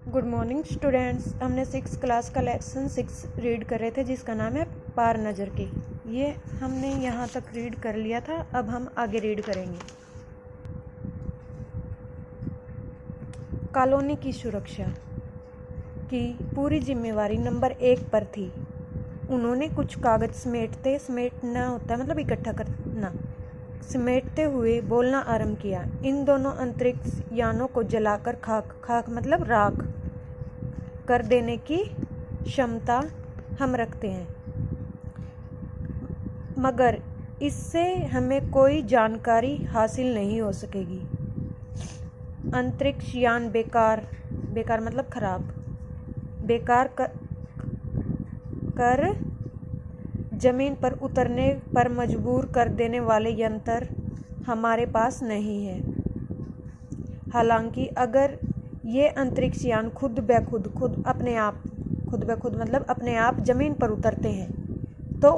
Good morning students. हमने 6 class का lesson 6 read कर रहे थे जिसका नाम है पार नज़र की। ये हमने यहाँ तक रीड कर लिया था, अब हम आगे रीड करेंगे। कॉलोनी की सुरक्षा की पूरी जिम्मेवारी नंबर 1 पर थी। उन्होंने कुछ कागज समेटना होता है मतलब इकट्ठा करना, समेटते हुए बोलना आरंभ किया। इन दोनों अंतरिक्ष यानों को जलाकर खाक मतलब राख कर देने की क्षमता हम रखते हैं, मगर इससे हमें कोई जानकारी हासिल नहीं हो सकेगी। अंतरिक्ष यान बेकार मतलब खराब, बेकार कर जमीन पर उतरने पर मजबूर कर देने वाले यंत्र हमारे पास नहीं है। हालांकि अगर ये अंतरिक्ष यान खुद ब खुद मतलब अपने आप जमीन पर उतरते हैं तो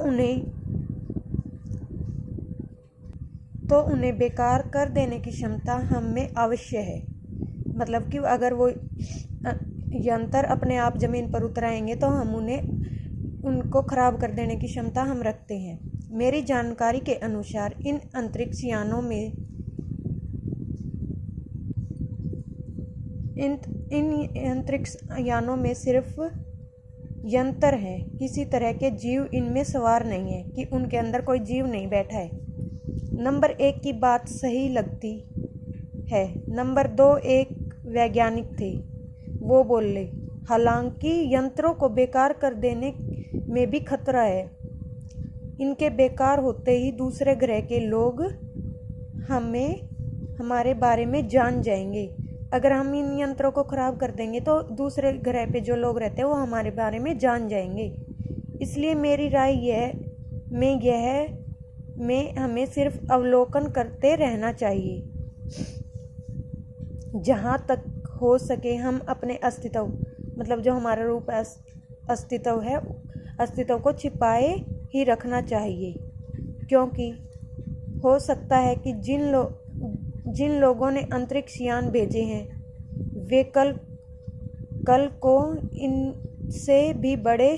उन्हें बेकार कर देने की क्षमता हम में अवश्य है। मतलब कि अगर वो यंत्र अपने आप जमीन पर उतराएंगे तो हम उनको खराब कर देने की क्षमता हम रखते हैं। मेरी जानकारी के अनुसार इन अंतरिक्ष यानों में सिर्फ यंत्र हैं, किसी तरह के जीव इनमें सवार नहीं है, कि उनके अंदर कोई जीव नहीं बैठा है। नंबर 1 की बात सही लगती है। नंबर 2 एक वैज्ञानिक थे, वो बोले। हालांकि यंत्रों को बेकार कर देने में भी खतरा है। इनके बेकार होते ही दूसरे ग्रह के लोग हमारे बारे में जान जाएंगे। अगर हम इन यंत्रों को खराब कर देंगे तो दूसरे ग्रह पे जो लोग रहते हैं वो हमारे बारे में जान जाएंगे। इसलिए मेरी राय में हमें सिर्फ अवलोकन करते रहना चाहिए। जहाँ तक हो सके हम अपने अस्तित्व मतलब जो हमारा रूप अस्तित्व को छिपाए ही रखना चाहिए, क्योंकि हो सकता है कि जिन लोगों ने अंतरिक्ष यान भेजे हैं वे कल को इनसे भी बड़े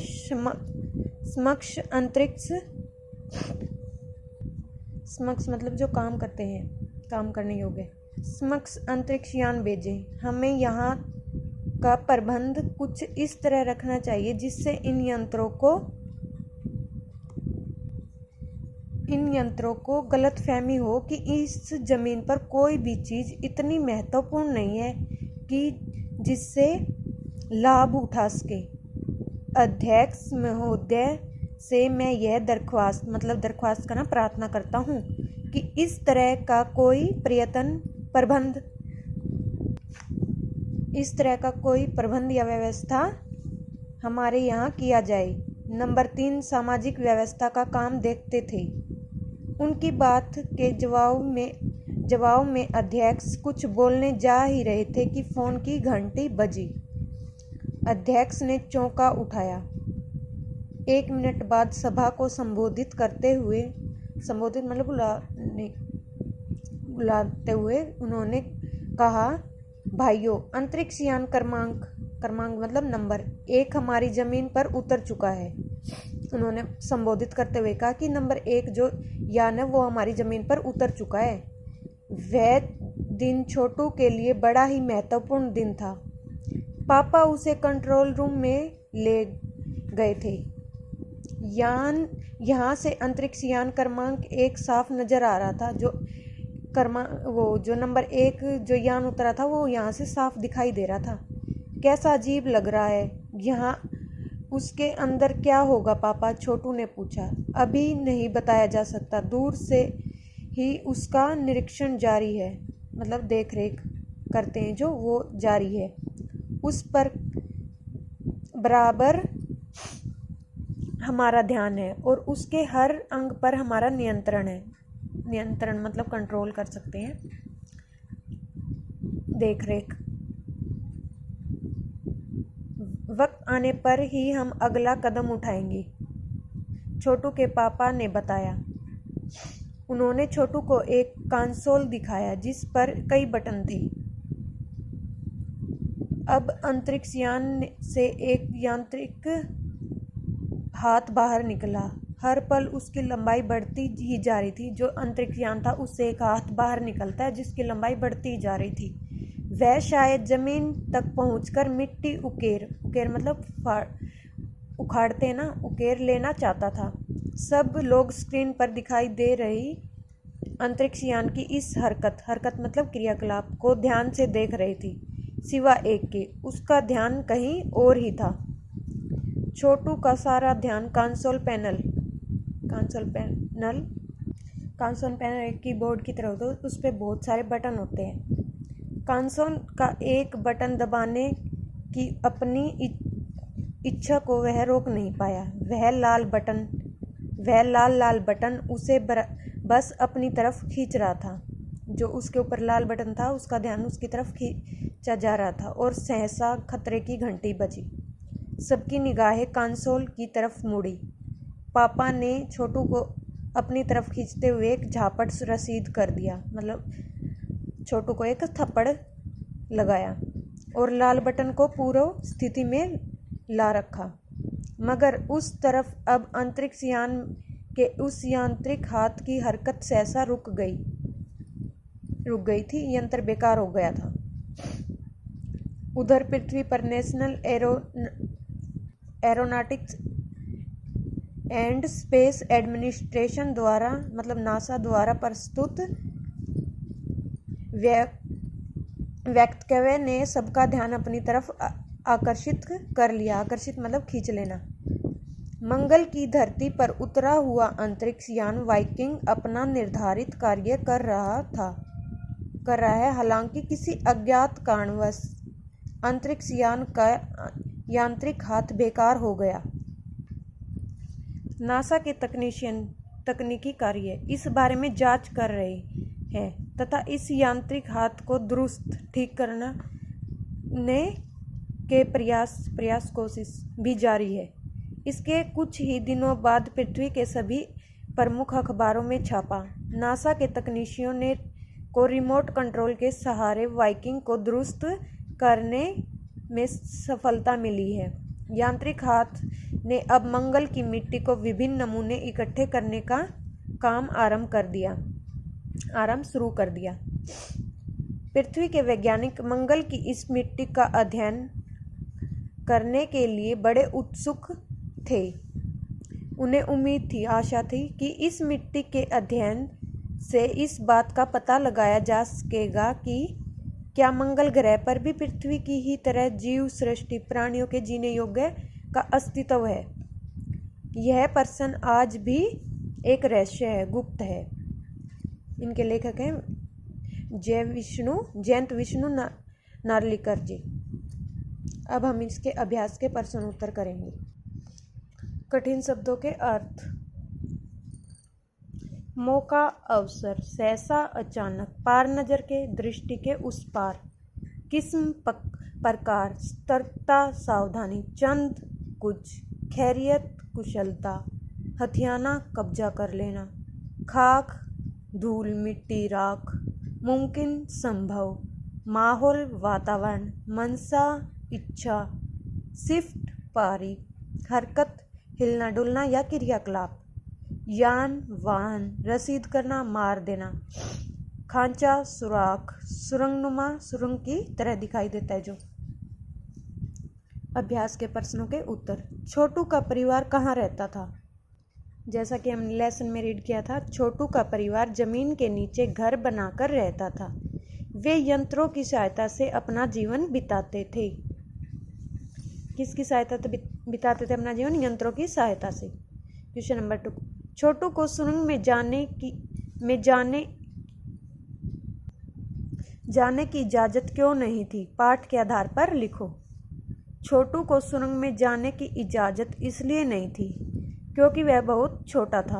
समक्ष मतलब जो काम करते हैं, काम करने योग्य समक्ष अंतरिक्ष यान भेजे। हमें यहाँ का प्रबंध कुछ इस तरह रखना चाहिए जिससे इन यंत्रों को गलतफहमी हो कि इस जमीन पर कोई भी चीज़ इतनी महत्वपूर्ण नहीं है कि जिससे लाभ उठा सके। अध्यक्ष महोदय से मैं यह दरख्वास्त करना प्रार्थना करता हूँ कि इस तरह का कोई प्रबंध या व्यवस्था हमारे यहाँ किया जाए। नंबर 3 सामाजिक व्यवस्था का काम देखते थे। उनकी बात के जवाब में अध्यक्ष कुछ बोलने जा ही रहे थे कि फोन की घंटी बजी। अध्यक्ष ने चौंका उठाया। 1 मिनट बाद सभा को संबोधित बुलाते हुए उन्होंने कहा, भाइयों, अंतरिक्ष यान क्रमांक मतलब नंबर 1 हमारी जमीन पर उतर चुका है। उन्होंने संबोधित करते हुए कहा कि नंबर 1 जो यान है वो हमारी ज़मीन पर उतर चुका है। वह दिन छोटू के लिए बड़ा ही महत्वपूर्ण दिन था। पापा उसे कंट्रोल रूम में ले गए थे। यहाँ से अंतरिक्ष यान क्रमांक 1 साफ नज़र आ रहा था। जो नंबर 1 जो यान उतरा था वो यहाँ से साफ दिखाई दे रहा था। कैसा अजीब लग रहा है यहाँ। उसके अंदर क्या होगा पापा? छोटू ने पूछा। अभी नहीं बताया जा सकता, दूर से ही उसका निरीक्षण जारी है, मतलब देख रेख करते हैं जो वो जारी है। उस पर बराबर हमारा ध्यान है और उसके हर अंग पर हमारा नियंत्रण है। नियंत्रण मतलब कंट्रोल कर सकते हैं, देख रेख। वक्त आने पर ही हम अगला कदम उठाएंगे, छोटू के पापा ने बताया। उन्होंने छोटू को एक कंसोल दिखाया जिस पर कई बटन थे। अब अंतरिक्ष यान से एक यांत्रिक हाथ बाहर निकला। हर पल उसकी लंबाई बढ़ती ही जा रही थी। जो अंतरिक्ष यान था उससे एक हाथ बाहर निकलता है जिसकी लंबाई बढ़ती ही जा रही थी। वह शायद जमीन तक पहुंचकर मिट्टी उकेर मतलब उखाड़ते ना, उकेर लेना चाहता था। सब लोग स्क्रीन पर दिखाई दे रही अंतरिक्ष यान की इस हरकत मतलब क्रियाकलाप को ध्यान से देख रही थी, सिवा एक के। उसका ध्यान कहीं और ही था। छोटू का सारा ध्यान कंसोल पैनल एक कीबोर्ड की तरह होता है, उस पर बहुत सारे बटन होते हैं। कंसोल का एक बटन दबाने की अपनी इच्छा को वह रोक नहीं पाया। वह लाल बटन उसे बस अपनी तरफ खींच रहा था। जो उसके ऊपर लाल बटन था उसका ध्यान उसकी तरफ खींचा जा रहा था और सहसा खतरे की घंटी बजी। सबकी निगाहें कंसोल की तरफ मुड़ी। पापा ने छोटू को अपनी तरफ खींचते हुए एक झापट रसीद कर दिया, मतलब छोटू को एक थप्पड़ लगाया और लाल बटन को पूर्व स्थिति में ला रखा। मगर उस तरफ अब अंतरिक्ष यान के उस यांत्रिक हाथ की हरकत सहसा रुक गई थी। यंत्र बेकार हो गया था। उधर पृथ्वी पर national aeronautics and space administration द्वारा मतलब नासा द्वारा प्रस्तुत वक्तव्य ने सबका ध्यान अपनी तरफ आकर्षित कर लिया। आकर्षित मतलब खींच लेना। मंगल की धरती पर उतरा हुआ अंतरिक्ष यान वाइकिंग अपना निर्धारित कार्य कर रहा है। हालांकि किसी अज्ञात कारणवश अंतरिक्ष यान का यांत्रिक हाथ बेकार हो गया। नासा के तकनीकी कार्य इस बारे में जांच कर रहे हैं तथा इस यांत्रिक हाथ को दुरुस्त ठीक करने के कोशिश भी जारी है। इसके कुछ ही दिनों बाद पृथ्वी के सभी प्रमुख अखबारों में छापा। नासा के तकनीशियों ने को रिमोट कंट्रोल के सहारे वाइकिंग को दुरुस्त करने में सफलता मिली है। यांत्रिक हाथ ने अब मंगल की मिट्टी को विभिन्न नमूने इकट्ठे करने का काम आरंभ शुरू कर दिया। पृथ्वी के वैज्ञानिक मंगल की इस मिट्टी का अध्ययन करने के लिए बड़े उत्सुक थे। उन्हें उम्मीद थी, आशा थी कि इस मिट्टी के अध्ययन से इस बात का पता लगाया जा सकेगा कि क्या मंगल ग्रह पर भी पृथ्वी की ही तरह जीव सृष्टि प्राणियों के जीने योग्य का अस्तित्व है। यह प्रश्न आज भी एक रहस्य है, गुप्त है। इनके लेखक हैं जयंत विष्णु नार्लिकर जी। अब हम इसके अभ्यास के प्रश्न उत्तर करेंगे। कठिन शब्दों के अर्थ। मौका, अवसर, सहसा, अचानक, पार नजर के, दृष्टि के उस पार, किस्म, प्रकार, सतर्कता, सावधानी, चंद, कुछ, खैरियत, कुशलता, हथियाना, कब्जा कर लेना, खाक, धूल, मिट्टी, राख, मुमकिन, संभव, माहौल, वातावरण, मनसा, इच्छा, शिफ्ट, पारी, हरकत, हिलना डुलना या क्रियाकलाप, यान, वाहन, रसीद करना, मार देना, खांचा, सुराख, सुरंगनुमा, सुरंग की तरह दिखाई देता है जो। अभ्यास के प्रश्नों के उत्तर। छोटू का परिवार कहाँ रहता था? जैसा कि हमने लेसन में रीड किया था, छोटू का परिवार जमीन के नीचे घर बनाकर रहता था। वे यंत्रों की सहायता से अपना जीवन बिताते थे। किसकी सहायता से बिताते थे अपना जीवन? यंत्रों की सहायता से। क्वेश्चन नंबर 2, छोटू को सुरंग में जाने की इजाज़त क्यों नहीं थी? पाठ के आधार पर लिखो। छोटू को सुरंग में जाने की इजाज़त इसलिए नहीं थी क्योंकि वह बहुत छोटा था।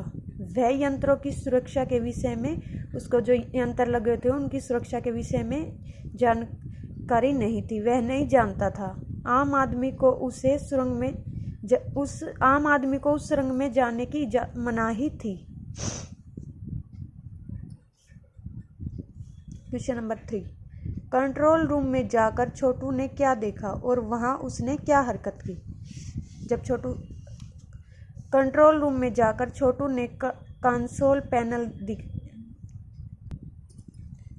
वह यंत्रों की सुरक्षा के विषय में, उसको जो यंत्र लगे थे उनकी सुरक्षा के विषय में जानकारी नहीं थी। वह नहीं जानता था। आम आदमी को उस सुरंग में जाने की मनाही थी। क्वेश्चन नंबर 3, कंट्रोल रूम में जाकर छोटू ने क्या देखा और वहाँ उसने क्या हरकत की। जब छोटू कंट्रोल रूम में जाकर छोटू ने कंसोल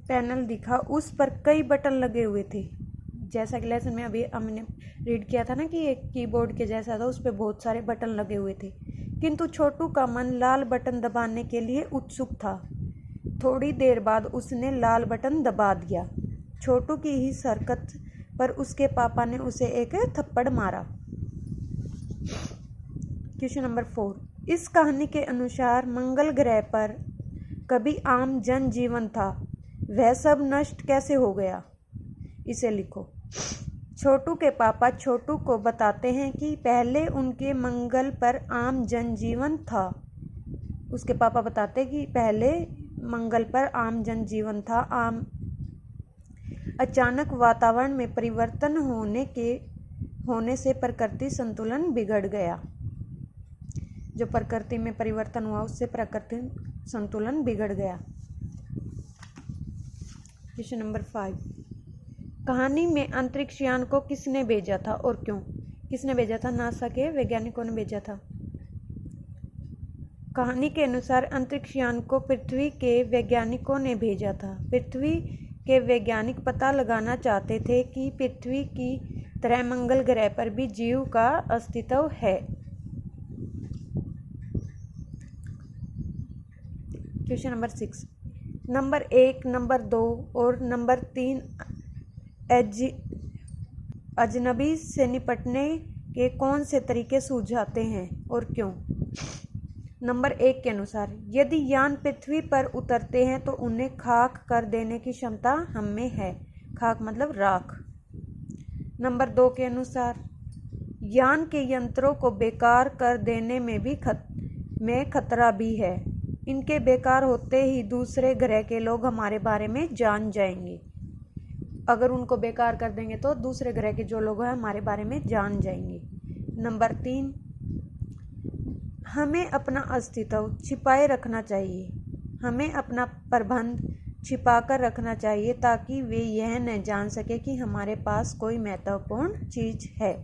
पैनल दिखा, उस पर कई बटन लगे हुए थे। जैसा कि लेसन में अभी हमने रीड किया था ना कि एक कीबोर्ड के जैसा था, उस पर बहुत सारे बटन लगे हुए थे। किंतु छोटू का मन लाल बटन दबाने के लिए उत्सुक था। थोड़ी देर बाद उसने लाल बटन दबा दिया। छोटू की इस हरकत पर उसके पापा ने उसे एक थप्पड़ मारा। Question number 4। इस कहानी के अनुसार मंगल ग्रह पर कभी आम जनजीवन था, वह सब नष्ट कैसे हो गया, इसे लिखो। छोटू के पापा छोटू को बताते हैं कि पहले उनके मंगल पर आम जनजीवन था। उसके पापा बताते हैं कि पहले मंगल पर आम जनजीवन था। अचानक वातावरण में परिवर्तन होने से प्रकृति संतुलन बिगड़ गया। जो प्रकृति में परिवर्तन हुआ उससे प्रकृति संतुलन बिगड़ गया। Question number 5। कहानी में अंतरिक्ष यान को किसने भेजा था और क्यों? किसने भेजा था? नासा के वैज्ञानिकों ने भेजा था। कहानी के अनुसार अंतरिक्ष यान को पृथ्वी के वैज्ञानिकों ने भेजा था। पृथ्वी के वैज्ञानिक पता लगाना चाहते थे कि पृथ्वी की तरह मंगल ग्रह पर भी जीव का अस्तित्व है। Question number 6। नंबर 1, नंबर 2 और नंबर 3 अजनबी से निपटने के कौन से तरीके सुझाते हैं और क्यों? नंबर 1 के अनुसार, यदि यान पृथ्वी पर उतरते हैं तो उन्हें खाक कर देने की क्षमता हम में है। खाक मतलब राख। नंबर 2 के अनुसार, यान के यंत्रों को बेकार कर देने में भी खतरा भी है। इनके बेकार होते ही दूसरे ग्रह के लोग हमारे बारे में जान जाएंगे। अगर उनको बेकार कर देंगे तो दूसरे ग्रह के जो लोग हैं हमारे बारे में जान जाएंगे। नंबर 3, हमें अपना अस्तित्व छिपाए रखना चाहिए। हमें अपना प्रबंध छिपाकर रखना चाहिए ताकि वे यह न जान सके कि हमारे पास कोई महत्वपूर्ण चीज़ है।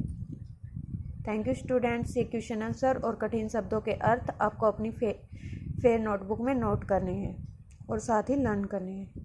Thank you students. ये क्वेश्चन आंसर और कठिन शब्दों के अर्थ आपको अपनी फेयर नोटबुक में नोट करने हैं और साथ ही लर्न करने हैं।